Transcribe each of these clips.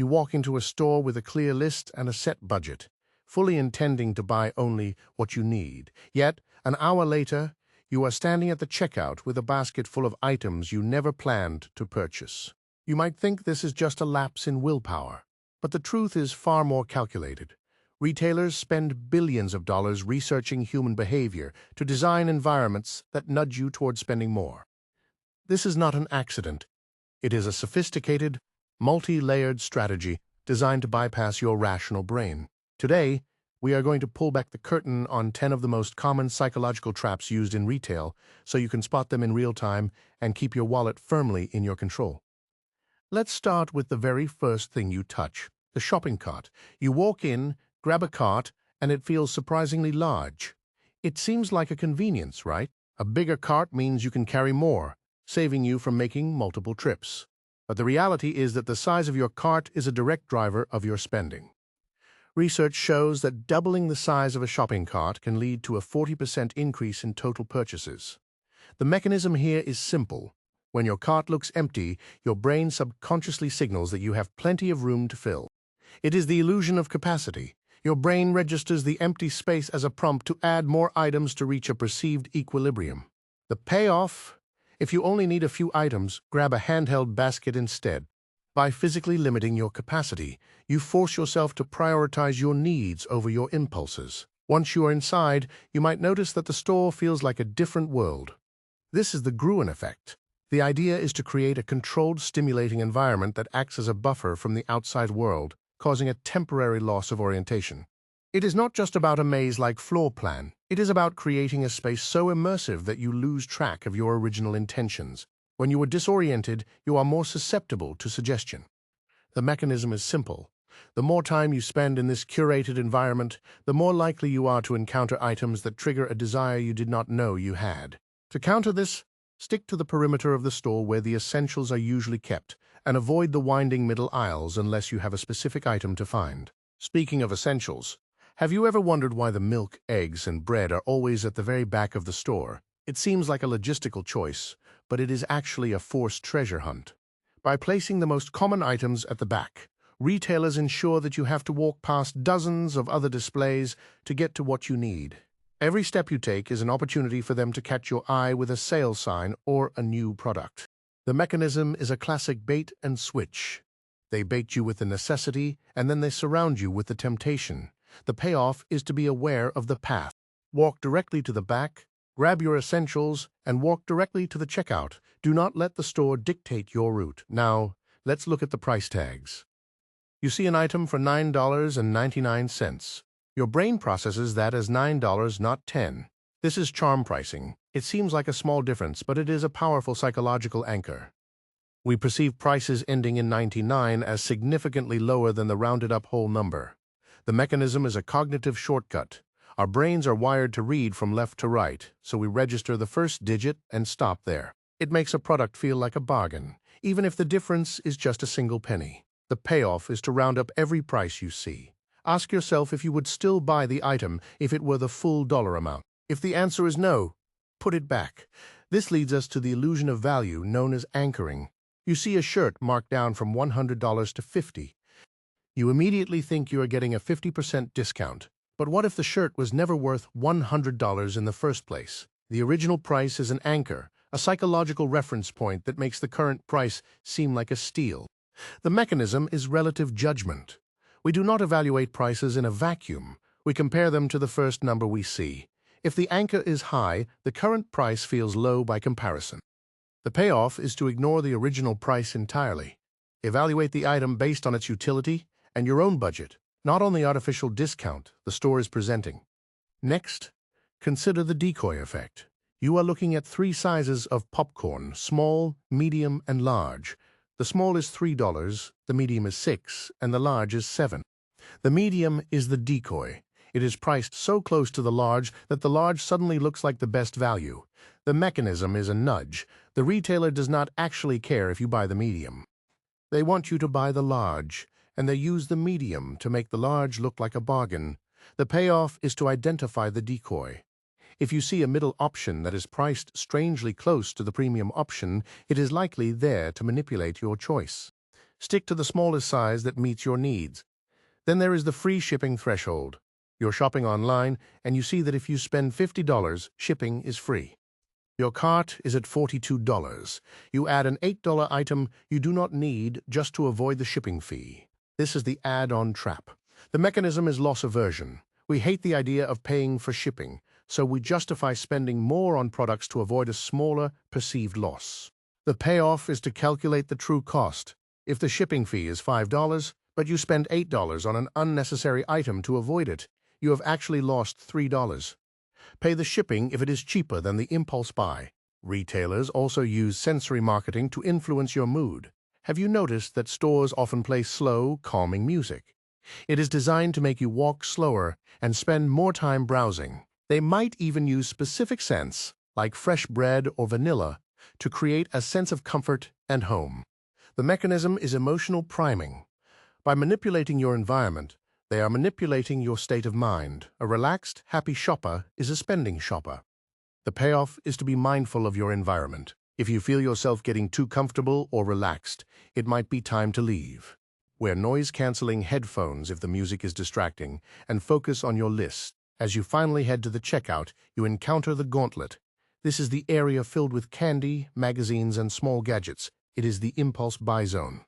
walk into a store with a clear list and a set budget, fully intending to buy only what you need. Yet, an hour later, you are standing at the checkout with a basket full of items you never planned to purchase. You might think this is just a lapse in willpower, but the truth is far more calculated. Retailers spend billions of dollars researching human behavior to design environments that nudge you toward spending more. This is not an accident. It is a sophisticated, multi-layered strategy designed to bypass your rational brain. Today, we are going to pull back the curtain on 10 of the most common psychological traps used in retail so you can spot them in real time and keep your wallet firmly in your control. Let's start with the very first thing you touch, the shopping cart. You walk in, grab a cart, and it feels surprisingly large. It seems like a convenience, right? A bigger cart means you can carry more, saving you from making multiple trips. But the reality is that the size of your cart is a direct driver of your spending. Research shows that doubling the size of a shopping cart can lead to a 40% increase in total purchases. The mechanism here is simple. When your cart looks empty, your brain subconsciously signals that you have plenty of room to fill. It is the illusion of capacity. Your brain registers the empty space as a prompt to add more items to reach a perceived equilibrium. The payoff? If you only need a few items, grab a handheld basket instead. By physically limiting your capacity, you force yourself to prioritize your needs over your impulses. Once you are inside, you might notice that the store feels like a different world. This is the Gruen effect. The idea is to create a controlled, stimulating environment that acts as a buffer from the outside world, causing a temporary loss of orientation. It is not just about a maze-like floor plan. It is about creating a space so immersive that you lose track of your original intentions. When you are disoriented, you are more susceptible to suggestion. The mechanism is simple. The more time you spend in this curated environment, the more likely you are to encounter items that trigger a desire you did not know you had. To counter this, stick to the perimeter of the store where the essentials are usually kept, and avoid the winding middle aisles unless you have a specific item to find. Speaking of essentials, have you ever wondered why the milk, eggs, and bread are always at the very back of the store? It seems like a logistical choice, but it is actually a forced treasure hunt. By placing the most common items at the back, retailers ensure that you have to walk past dozens of other displays to get to what you need. Every step you take is an opportunity for them to catch your eye with a sale sign or a new product. The mechanism is a classic bait and switch. They bait you with the necessity, and then they surround you with the temptation. The payoff is to be aware of the path. Walk directly to the back, grab your essentials, and walk directly to the checkout. Do not let the store dictate your route. Now, let's look at the price tags. You see an item for $9.99. Your brain processes that as $9, not $10. This is charm pricing. It seems like a small difference, but it is a powerful psychological anchor. We perceive prices ending in 99 as significantly lower than the rounded-up whole number. The mechanism is a cognitive shortcut. Our brains are wired to read from left to right, so we register the first digit and stop there. It makes a product feel like a bargain, even if the difference is just a single penny. The payoff is to round up every price you see. Ask yourself if you would still buy the item if it were the full dollar amount. If the answer is no, put it back. This leads us to the illusion of value known as anchoring. You see a shirt marked down from $100 to $50. You immediately think you are getting a 50% discount. But what if the shirt was never worth $100 in the first place? The original price is an anchor, a psychological reference point that makes the current price seem like a steal. The mechanism is relative judgment. We do not evaluate prices in a vacuum. We compare them to the first number we see. If the anchor is high, the current price feels low by comparison. The payoff is to ignore the original price entirely. Evaluate the item based on its utility and your own budget, not on the artificial discount the store is presenting. Next, consider the decoy effect. You are looking at 3 sizes of popcorn: small, medium, and large. The small is $3, the medium is $6, and the large is $7. The medium is the decoy. It is priced so close to the large that the large suddenly looks like the best value. The mechanism is a nudge. The retailer does not actually care if you buy the medium. They want you to buy the large, and they use the medium to make the large look like a bargain. The payoff is to identify the decoy. If you see a middle option that is priced strangely close to the premium option, it is likely there to manipulate your choice. Stick to the smallest size that meets your needs. Then there is the free shipping threshold. You're shopping online, and you see that if you spend $50, shipping is free. Your cart is at $42. You add an $8 item you do not need just to avoid the shipping fee. This is the add-on trap. The mechanism is loss aversion. We hate the idea of paying for shipping, so we justify spending more on products to avoid a smaller perceived loss. The payoff is to calculate the true cost. If the shipping fee is $5, but you spend $8 on an unnecessary item to avoid it, you have actually lost $3. Pay the shipping if it is cheaper than the impulse buy. Retailers also use sensory marketing to influence your mood. Have you noticed that stores often play slow, calming music? It is designed to make you walk slower and spend more time browsing. They might even use specific scents, like fresh bread or vanilla, to create a sense of comfort and home. The mechanism is emotional priming. By manipulating your environment, they are manipulating your state of mind. A relaxed, happy shopper is a spending shopper. The payoff is to be mindful of your environment. If you feel yourself getting too comfortable or relaxed, it might be time to leave. Wear noise-canceling headphones if the music is distracting, and focus on your list. As you finally head to the checkout, you encounter the gauntlet. This is the area filled with candy, magazines, and small gadgets. It is the impulse buy zone.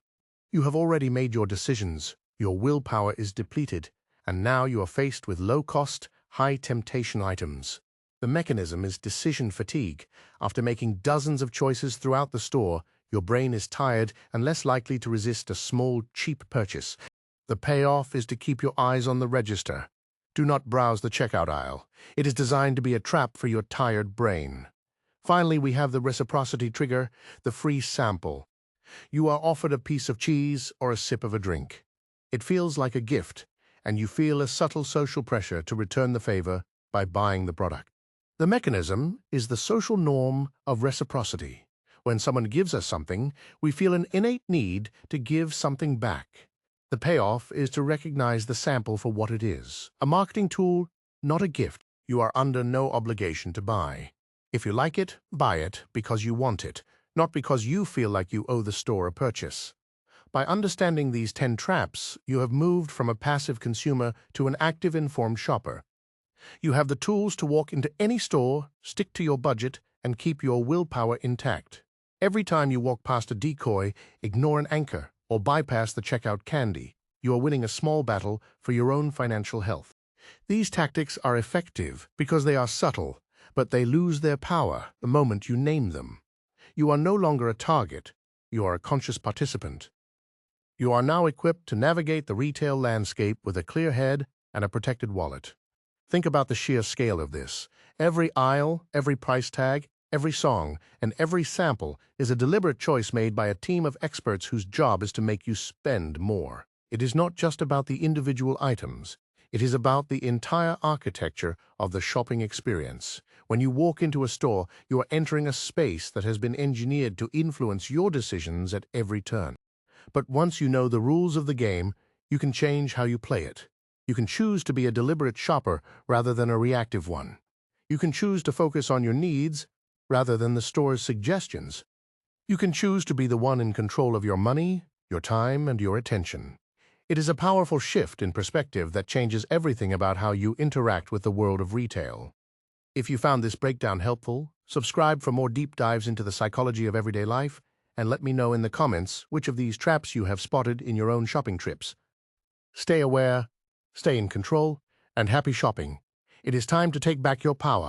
You have already made your decisions. Your willpower is depleted, and now you are faced with low-cost, high-temptation items. The mechanism is decision fatigue. After making dozens of choices throughout the store, your brain is tired and less likely to resist a small, cheap purchase. The payoff is to keep your eyes on the register. Do not browse the checkout aisle. It is designed to be a trap for your tired brain. Finally, we have the reciprocity trigger, the free sample. You are offered a piece of cheese or a sip of a drink. It feels like a gift, and you feel a subtle social pressure to return the favor by buying the product. The mechanism is the social norm of reciprocity. When someone gives us something, we feel an innate need to give something back. The payoff is to recognize the sample for what it is, a marketing tool, not a gift. You are under no obligation to buy. If you like it, buy it because you want it, not because you feel like you owe the store a purchase. By understanding these 10 traps, you have moved from a passive consumer to an active, informed shopper. You have the tools to walk into any store, stick to your budget, and keep your willpower intact. Every time you walk past a decoy, ignore an anchor, or bypass the checkout candy, you are winning a small battle for your own financial health. These tactics are effective because they are subtle, but they lose their power the moment you name them. You are no longer a target, you are a conscious participant. You are now equipped to navigate the retail landscape with a clear head and a protected wallet. Think about the sheer scale of this. Every aisle, every price tag, every song, and every sample is a deliberate choice made by a team of experts whose job is to make you spend more. It is not just about the individual items. It is about the entire architecture of the shopping experience. When you walk into a store, you are entering a space that has been engineered to influence your decisions at every turn. But once you know the rules of the game, you can change how you play it. You can choose to be a deliberate shopper rather than a reactive one. You can choose to focus on your needs rather than the store's suggestions. You can choose to be the one in control of your money, your time, and your attention. It is a powerful shift in perspective that changes everything about how you interact with the world of retail. If you found this breakdown helpful, subscribe for more deep dives into the psychology of everyday life, and let me know in the comments which of these traps you have spotted in your own shopping trips. Stay aware, stay in control, and happy shopping. It is time to take back your power.